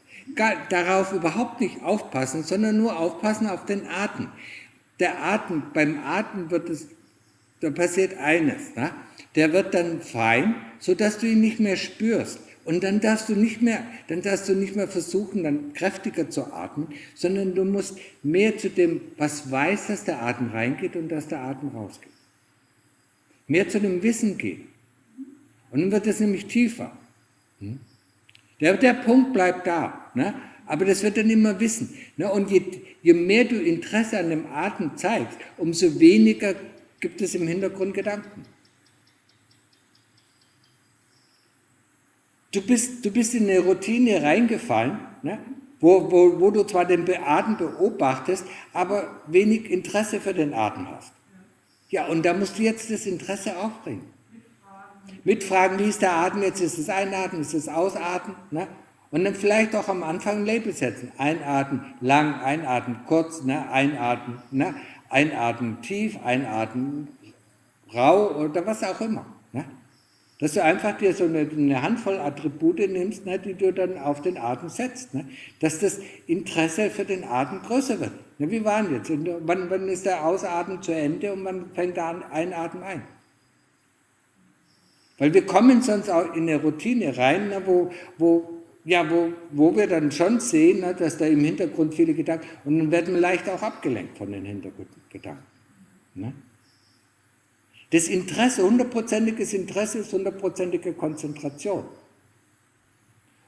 [SPEAKER 1] darauf überhaupt nicht aufpassen, sondern nur aufpassen auf den Atem. Beim Atem da passiert eines, der wird dann fein, sodass du ihn nicht mehr spürst. Und dann darfst du nicht mehr versuchen, dann kräftiger zu atmen, sondern du musst mehr zu dem, was weiß, dass der Atem reingeht und dass der Atem rausgeht. Mehr zu dem Wissen gehen. Und dann wird es nämlich tiefer. Der Punkt bleibt da, aber das wird dann immer wissen. Und je mehr du Interesse an dem Atem zeigst, umso weniger gibt es im Hintergrund Gedanken. Du bist in eine Routine reingefallen, wo du zwar den Atem beobachtest, aber wenig Interesse für den Atem hast. Ja, und da musst du jetzt das Interesse aufbringen. Mitfragen, wie ist der Atem jetzt? Ist es Einatmen, ist es Ausatmen? Und dann vielleicht auch am Anfang ein Label setzen. Einatmen, lang, einatmen, kurz, einatmen, einatmen, tief, einatmen, rau oder was auch immer. Dass du einfach dir so eine Handvoll Attribute nimmst, die du dann auf den Atem setzt. Dass das Interesse für den Atem größer wird. Wie war denn jetzt? Wann ist der Ausatmen zu Ende und wann fängt der Einatmen ein? Weil wir kommen sonst auch in eine Routine rein, wo wir dann schon sehen, dass da im Hintergrund viele Gedanken, und dann werden wir leicht auch abgelenkt von den Hintergrundgedanken. Das Interesse, 100%iges Interesse ist 100%ige Konzentration.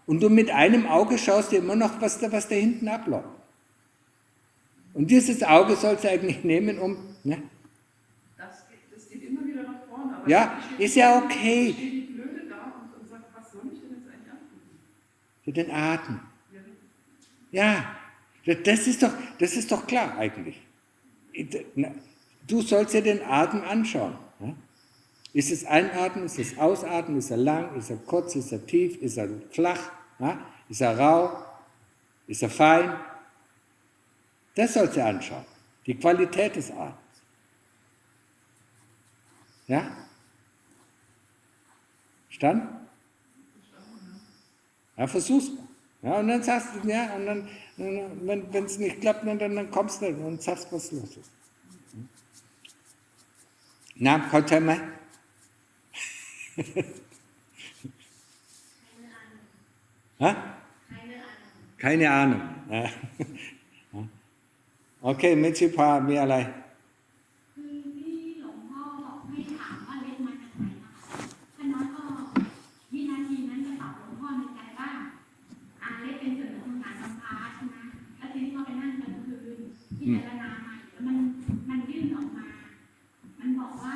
[SPEAKER 1] Und du mit einem Auge schaust dir immer noch, was da hinten abläuft. Und dieses Auge sollst du eigentlich nehmen, um...
[SPEAKER 3] Das geht immer wieder nach vorne. Aber
[SPEAKER 1] ja, ist ja okay.
[SPEAKER 3] Ich stehe die Blöde da und sage, was soll ich denn jetzt eigentlich angucken?
[SPEAKER 1] Für den Atem.
[SPEAKER 3] Ja,
[SPEAKER 1] Ja, das ist doch klar eigentlich. Du sollst dir den Atem anschauen. Ja? Ist es Einatmen, ist es Ausatmen, ist er lang, ist er kurz, ist er tief, ist er flach, ja? Ist er rau, ist er fein? Das sollst du anschauen. Die Qualität des Atems. Ja? Verstanden? Ja, versuch's mal. Ja, und dann sagst du, ja, und dann, wenn es nicht klappt, dann kommst du und sagst, was los ist. Na, kommt er mal? Keine Ahnung. Ja. Okay, Michipa, มีอะไร
[SPEAKER 4] คือที่หลวงพ่อบอกให้ถามว่าเล็กมาจากไหนนะคะท่านน้อยก็วินาทีนั้นจะตอบหลวงพ่อในใจว่าเล็กเป็นส่วนหนึ่งของการสัมภาษณ์ใช่ไหมแล้วทีนี้พอไปนั่งกลางคืนพิจารณาใหม่แล้วมันยื่นออกมามันบอกว่า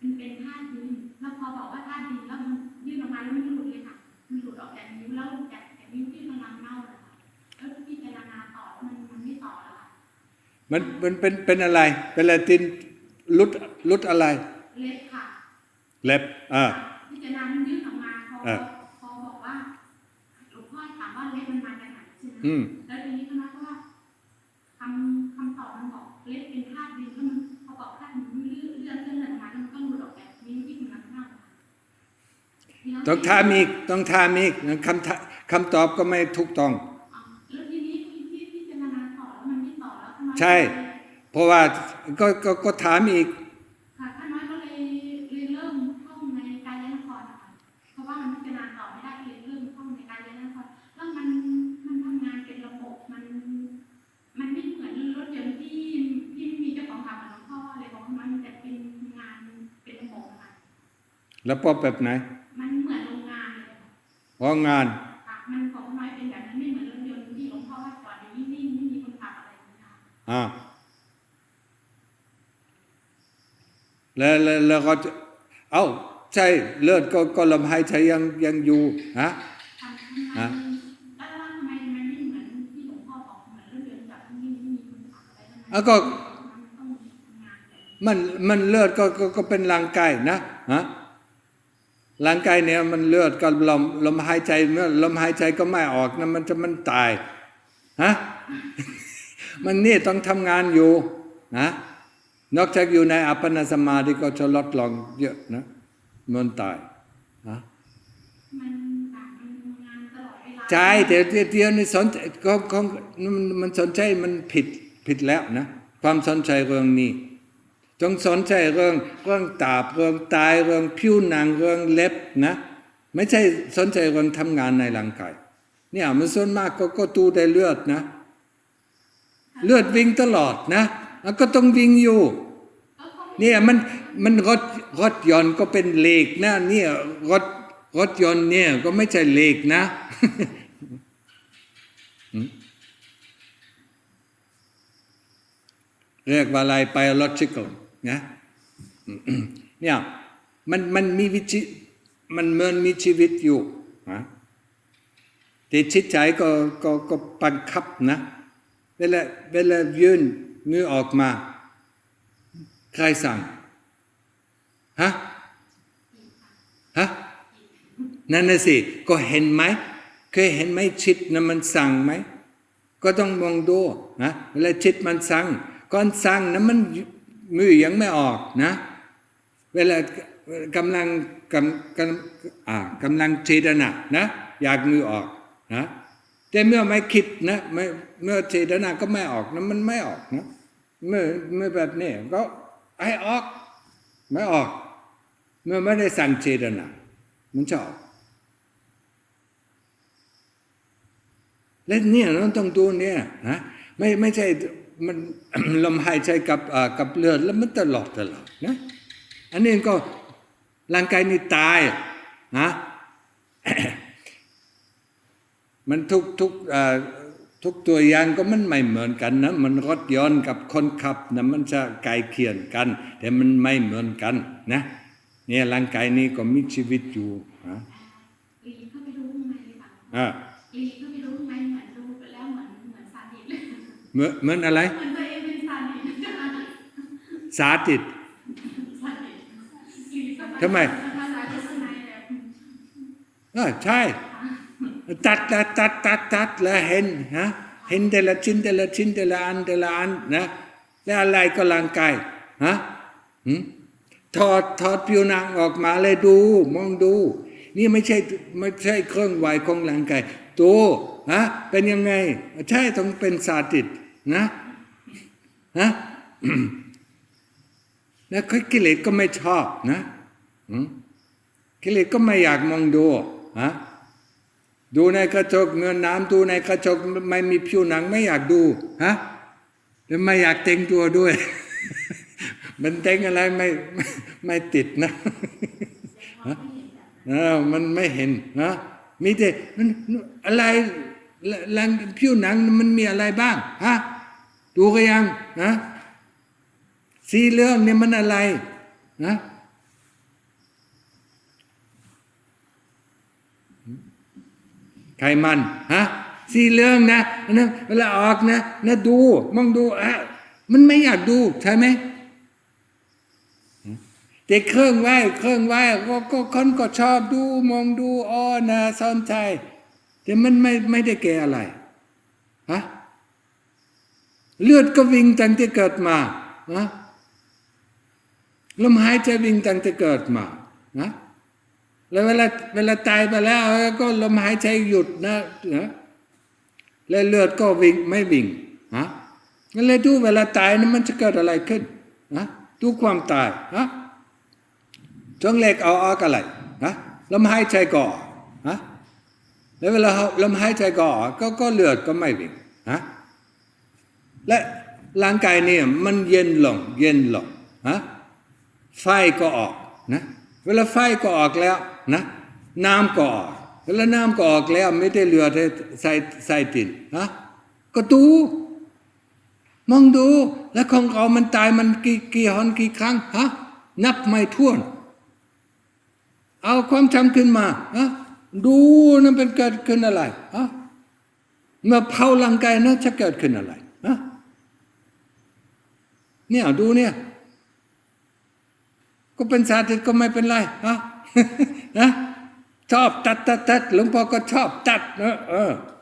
[SPEAKER 4] มันเป็นธาตุดินแล้วพอบอกว่าธาตุดินแล้วมันยื่นออกมาแล้วมันหลุดเลยค่ะมันหลุดออกจากนิ้วแล้วจากนิ้วที่กำลังเน่าเลยค่ะแล้วพิจารณาต่อแล้วมันไม่ต่อแล้วค่ะ
[SPEAKER 1] มันเป็นอะไรเป็นอะไรตินลุดอะไร
[SPEAKER 4] เล็บค่ะ
[SPEAKER 1] เล็บ
[SPEAKER 4] พิจารณามันยื่นออกมาพอบอกว่าหลวงพ่อถามว่าเล็บมันมาจากไหนใช่ไหมแล้วทีนี้คณะก็ว่าคำตอบมันบอกเล็บเป็นธาตุดินแล้วมันพอบอกธาตุดินเลื่อนออกมาแล้วมันก็หลุดออกแบบนี้ที่มันเน่า
[SPEAKER 1] ต้องทำอีกคำตอบก็ไม่ถูกต้อง
[SPEAKER 4] แล้วทีนี้ที่พิจารณาต่อแล้วมันไม่ต่อแล้ว
[SPEAKER 1] ใช่เพราะว่าก็ถามอีก
[SPEAKER 4] ค่ะท่านน้อยก็เลยเริ่มท่องในกายนครนะคะเพราะว่ามันพิจารณาต่อไม่ได้เลยเริ่มท่องในกายนครแล้วมันทำงานเป็นระบบมันไม่เหมือนรถยนต์ที่ไม่มีเจ้าของขับเหมือนหลวงพ่อเลยของมันจะเป็นงานเป็นระบบนะคะ
[SPEAKER 1] แล้วพอแบบไหน
[SPEAKER 4] มันเหมือนโรงงานเลย
[SPEAKER 1] โรงงาน
[SPEAKER 4] มันของน้อยเป็นแบบนั้นไม่เหมือนรถยนต์ที่หลวงพ่อว่าจอดอยู่นิ่งๆไม่มีคนขับอะไรนะคะ
[SPEAKER 1] แล้วก็ใช่เลือดก็ลมหายใจยังอยู่ฮะ
[SPEAKER 4] แล้วทำไมมันไม่เหมือนที่หลวงพ่อบอกเหมือนรถยนต์แบบไม่มีคนขับอะไรนั่น
[SPEAKER 1] ก็มันเลือดก็เป็นร่างกายนะฮะร่างกายเนี่ยมันเลือดก็ลมหายใจเมื่อลมหายใจก็ไม่ออกนะมันตายฮะ มันนี่ต้องทำงานอยู่นะนอกจากอยู่ในอัปปนาสมาธิก็จะลดลงเยอะนะมันตายนะ
[SPEAKER 4] มันงานตลอดเวลา
[SPEAKER 1] ใช่แต่เดียวนี่สนใจมันสนใจมันผิดแล้วนะความสนใจเรื่องนี้จงสนใจเรื่องตาเรื่องตายเรื่องผิวหนังเรื่องเล็บนะไม่ใช่สนใจเรื่องทำงานในร่างกายเนี่ยมันส่วนมากก็ดูได้เลือดนะเลือดวิ่งตลอดนะแล้วก็ต้องวิ่งอยู่เนี่ยมันรถยนต์ก็เป็นเหล็กนะเนี่ยรถยนต์เนี่ยก็ไม่ใช่เหล็กนะเรียกว่าอะไร biological นะเนี่ยมันมีมันเหมือนมีชีวิตอยู่นะแต่จิตใจก็บังคับนะเวลายื่นมือออกมาใครสั่งฮะนั่นน่ะสิก็เห็นไหมเคยเห็นไหมจิตนะมันสั่งไหมก็ต้องมองดูนะเวลาจิตมันสั่งก่อนสั่งนะมันมือยังไม่ออกนะเวลากำลังเจตนานะอยากมือออกนะแต่เมื่อไม่คิดนะเมื่อเจตนาก็ไม่ออกนะมันไม่ออกนะเมื่อแบบนี้ก็ให้ออกไม่ออกเมื่อไม่ได้สั่งเจตนามันจะออกและเนี่ยเราต้องดูเนี่ยนะไม่ใช่มันลมหายใจกับเลือดแล้วมันตลอดนะอันนี้ก็ร่างกายนี่ตายนะ มันทุกตัวอย่างก็มันไม่เหมือนกันนะมันรถยนต์กับคนขับนะมันจะใกล้เคียงกันแต่มันไม่เหมือนกันนะเนี่ยร่างกายนี้ก็มีชีวิตอยู่นะ
[SPEAKER 4] เข้าไปดูข้างในเลยค่ะเข้าไปดูข้างในเหมือนดู
[SPEAKER 1] เหมือนอะไร
[SPEAKER 4] เหมือนตัวเองเป็นซาดิส
[SPEAKER 1] สาติด
[SPEAKER 4] ซาดิส
[SPEAKER 1] ทำไม ใช่ตัดแล้วเห็นฮะเห็นแต่ละชิ้นแต่ละชิ้นแต่ละอันแต่ละอันนะแล้วอะไรก็ร่างกายฮะถอดผิวหนังออกมาเลยดูมองดูนี่ไม่ใช่เครื่องไหวของร่างกายตัวฮะเป็นยังไงใช่ต้องเป็นสาติดนะฮะแล้วกิเลสก็ไม่ชอบนะกิเลสก็ไม่อยากมองดูฮะดูในกระจกเงินน้ำดูในกระจกไม่มีผิวหนังไม่อยากดูฮะแล้วไม่อยากแต่งตัวด้วย มันแต่งอะไรไม่ติดนะมันไม่เห็นนะมีแต่มันอะไรผิวหนังมันมีอะไรบ้างฮะดูกันยังนะสีเหลืองเนี่ยมันอะไรนะไขมันฮะสีเหลืองนะเวลาออกนะดูมองดูมันไม่อยากดูใช่ไหมแต่เครื่องไหว้ก็คนก็ชอบดูมองดูน่าสนใจแต่มันไม่ได้แก่อะไรฮะเลือดก็วิ่งตั้งแต่เกิดมาฮะลมหายใจวิ่งตั้งแต่เกิดมานะแล้วเวลาตายไปแล้วก็ลมหายใจหยุดนะแล้วเลือดก็วิ่งไม่วิ่งฮะงั้นเลยดูเวลาตายนั้นมันจะเกิดอะไรขึ้นนะดูความตายฮะช่วงแรกเอาออกอะไรนะลมหายใจก่อนฮะแล้วเวลาลมหายใจก่อนก็เลือดก็ไม่วิ่งฮะและร่างกายเนี่ยมันเย็นลงฮะไฟก็ออกนะเวลาไฟก็ออกแล้วนะน้ำก็ออกเวลาน้ำก็ออกแล้วไม่ได้เหลือใส่ตินฮะก็ดูมองดูแล้วของเรามันตายมันกี่หนกี่ครั้งฮะนับไม่ถ้วนเอาความจำขึ้นมาฮะดูนั่นเป็นเกิดขึ้นอะไรฮะเมื่อเผาร่างกายนะจะเกิดขึ้นอะไรฮะเนี่ยดูเนี่ยก็เป็นสาธิตก็ไม่เป็นไรฮะนะชอบตัดหลวงพ่อก็ชอบตัด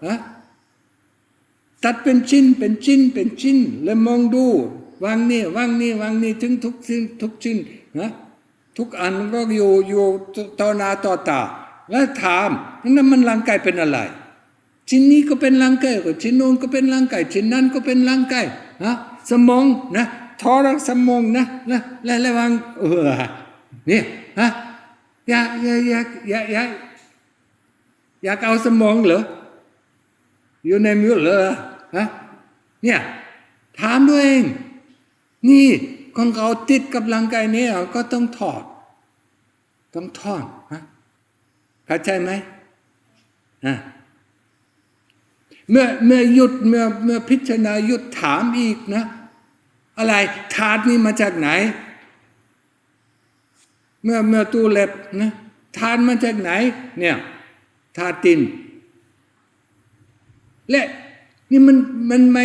[SPEAKER 1] ฮะตัดเป็นชิ้นแล้วมองดูวางนี่ถึงทุกชิ้นนะทุกอันก็อยู่ต่อหน้าต่อตาแล้วถามนั่นมันร่างกายเป็นอะไรชิ้นนี้ก็เป็นร่างกายก็ชิ้นโน้นก็เป็นร่างกายชิ้นนั้นก็เป็นร่างกายฮะสมองนะทอรักสมองนะแล้วระวังเนี่ยฮะอยากเอาสมองเหรออยู่ในมือเหรอฮะเนี่ยถามด้วยเองนี่ของเราติดกับร่างกายนี้ก็ต้องถอดฮะเข้าใจไหมเมื่อหยุดเมื่อพิจารณาหยุดถามอีกนะอะไรธาตุนี้มาจากไหนเมื่อตู้เล็บนะธาตุมาจากไหนเนี่ยธาตุดินและนี่มันไม่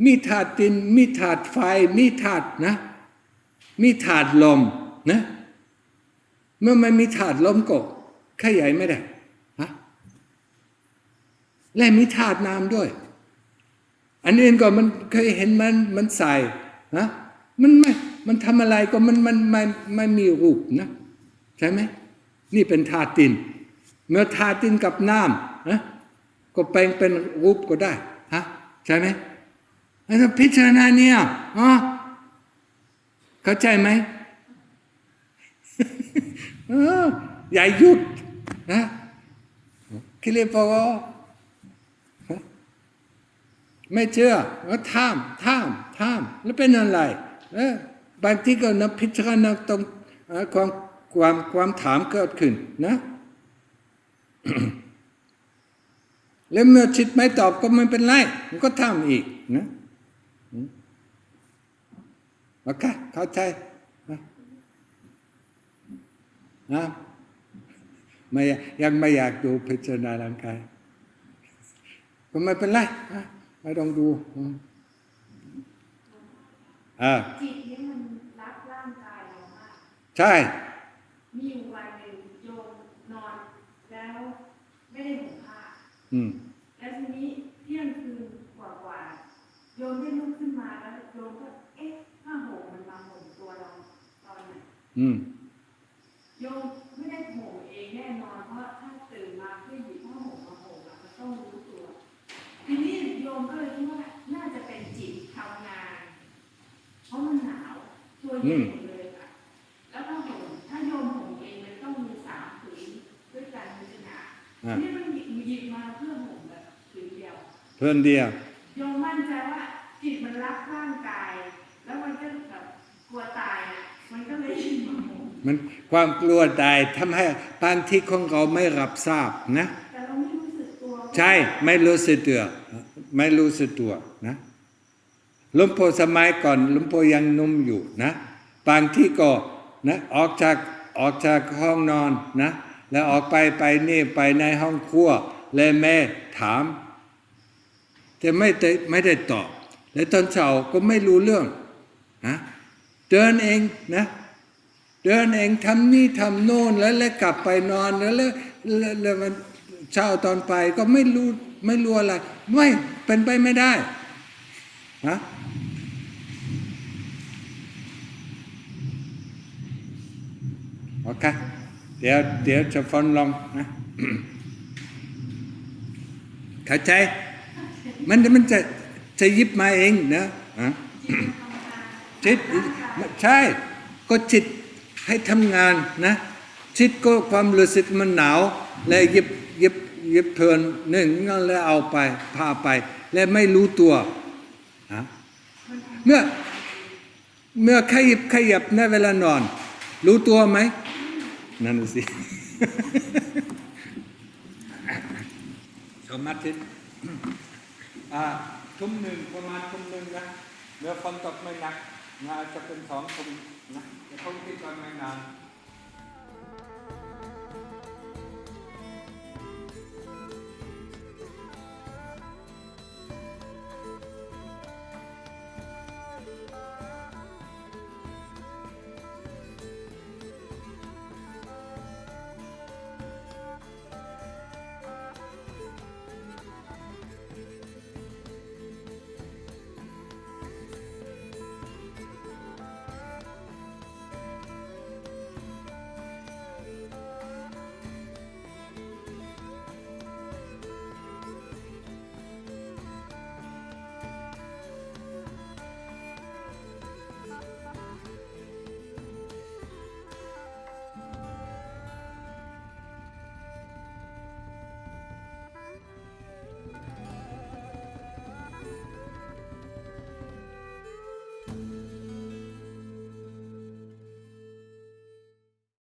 [SPEAKER 1] มีธาตุดินมีธาตุไฟมีธาตุนะมีธาตุลมนะเมื่อไม่มีธาตุลมก็ขยายไม่ได้ฮะและมีธาตุน้ำด้วยอันอื่นก็มันเคยเห็นมันใส่นะมันทำอะไรก็มันไม่มีรูปนะใช่ไหมนี่เป็นธาตุดินเมื่อธาตุดินกับน้ำนะก็แปลงเป็นรูปก็ได้ฮะใช่ไหมแล้วพิจารณาเนี่ยเข้าใจไหม อย่าหยุดนะกิเลสบอกว่าไม่เชื่อแล้วท่ามแล้วเป็นอะไรบางทีก็นับพิจารณาตรงความถามเกิดขึ้นนะ แล้วเมื่อจิตไม่ตอบก็ไม่เป็นไรมันก็ทำอีกนะโอเคเข้าใจนะยังไม่อยากดูพิจารณาร่างกายก็ไม่เป็นไร ไม่ต้องดู
[SPEAKER 4] จิตนี้มันรับร่างกายเรามาก
[SPEAKER 1] ใช่
[SPEAKER 4] มีอยู่วันหนึ่งโยมนอนแล้วไม่ได้ห่มผ้าแล้วทีนี้เที่ยงคืนกว่าโยมได้ลุกขึ้นมาแล้วโยมก็ผ้าห่มมันมาห่มตัวเราตอนไหนโยมไม่ได้ห่มเองแน่นอนเพราะถ้าตื่นมาเพื่อหยิบผ้าห่มมาห่มมันต้องรู้ตัวทีนี้โยมก็เลยคิดว่าน่าจะเป็นจิตทำงานเพราะมันหนาวตัวเย็นหมดเลยค่ะแล้วก็ห่มถ้าโยมห่มเองมันต้องมี3 ผืนด้วยกันมันจะหนานี่มันหยิบมาเพื่อห่มแบบผืนเดียวโยมมั่นใจว่าจิตมันรับร่างกายแล้วมันก็แบบกลัวตายมันก็เลยหยิบมาห่ม
[SPEAKER 1] มันความกลัวตายทำให้บางที่ของเราไม่รับทราบนะ
[SPEAKER 4] แต่เราไม่รู้สึกตัว
[SPEAKER 1] ใช่ไม่รู้สึกตัวนะหลวงพ่อสมัยก่อนหลวงพ่อยังนุ่มอยู่นะบางที่ก็นะออกจากห้องนอนนะแล้วออกไปนี่ไปในห้องครัวแล้วแม่ถามแต่ไม่ได้ตอบแล้วตอนเช้าก็ไม่รู้เรื่องนะเดินเองนะเดินเองทำนี่ทำโน่นแล้วกลับไปนอนแล้วมันเช้าตอนไปก็ไม่รู้อะไรไม่เป็นไปไม่ได้นะโอเคเดี๋ยวจะฟังลองนะเข้าใจมันจะยิบมาเองนะจิตใช่ก็จิตให้ทำงานนะจิตก็ความรู้สึกมันหนาวแล้วยิบเพลินหนึ่งแล้วเอาไปพาไปแล้วไม่รู้ตัวเมื่อขยับในเวลานอนรู้ตัวไหมนั่นสิสมาธิทุ่มหนึ่งประมาณทุ่มหนึ่งนะเมื่อฝนตกไม่หนักจะเป็น2 ทุ่มนะจะคงคิดว่าไม่นาน